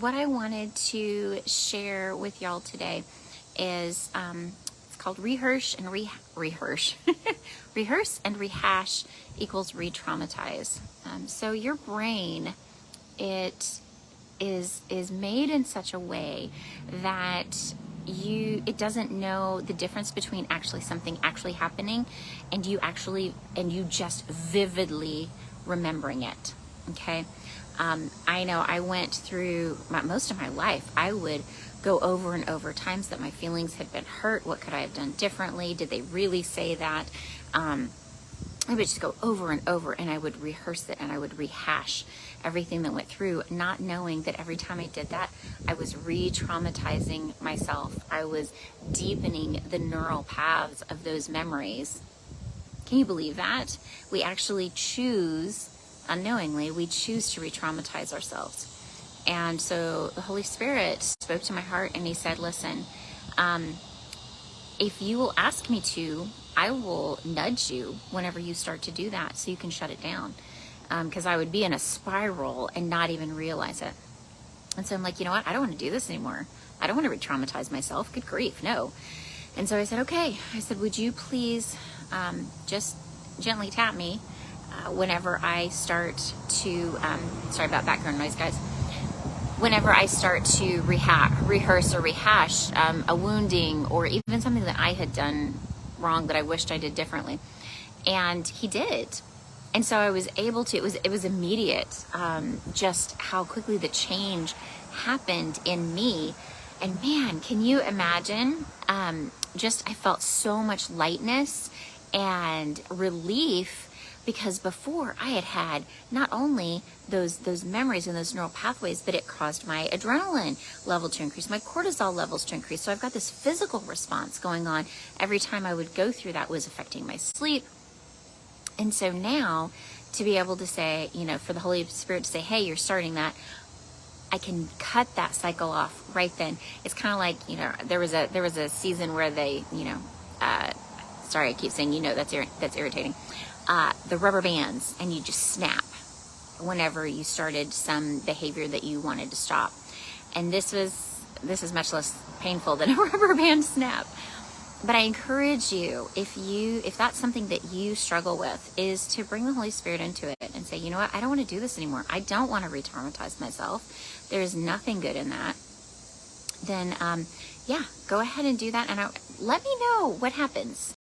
what I wanted to share with y'all today is it's called rehearse and rehearse. Rehearse and rehash equals re-traumatize. So your brain, it is made in such a way that it doesn't know the difference between actually something actually happening and you just vividly remembering it. Okay. I know I went through most of my life. I would go over and over times that my feelings had been hurt. What could I have done differently? Did they really say that? I would just go over and over, and I would rehearse it, and I would rehash everything that went through, not knowing that every time I did that, I was re-traumatizing myself. I was deepening the neural paths of those memories. Can you believe that? We actually choose, unknowingly, we choose to re-traumatize ourselves. And so the Holy Spirit spoke to my heart, and he said, listen, if you will ask me to, I will nudge you whenever you start to do that so you can shut it down. Because I would be in a spiral and not even realize it. And so I'm like, you know what? I don't want to do this anymore. I don't want to re-traumatize myself. Good grief, no. And so I said, okay. I said, would you please just gently tap me whenever I start to, sorry about background noise, guys. Whenever I start to rehearse or rehash a wounding or even something that I had done wrong that I wished I did differently. And he did. And so I was able to, it was immediate, just how quickly the change happened in me. And man, can you imagine, I felt so much lightness and relief, because before I had not only those memories and those neural pathways, but it caused my adrenaline level to increase, my cortisol levels to increase. So I've got this physical response going on every time I would go through that, was affecting my sleep. And so now to be able to say, for the Holy Spirit to say, hey, you're starting that, I can cut that cycle off right then. It's kind of like, there was a season where they, sorry, I keep saying, that's irritating. The rubber bands, and you just snap whenever you started some behavior that you wanted to stop. And this is much less painful than a rubber band snap. But I encourage you, if that's something that you struggle with, is to bring the Holy Spirit into it and say, you know what, I don't want to do this anymore. I don't want to re-traumatize myself. There is nothing good in that. Then, go ahead and do that. And let me know what happens.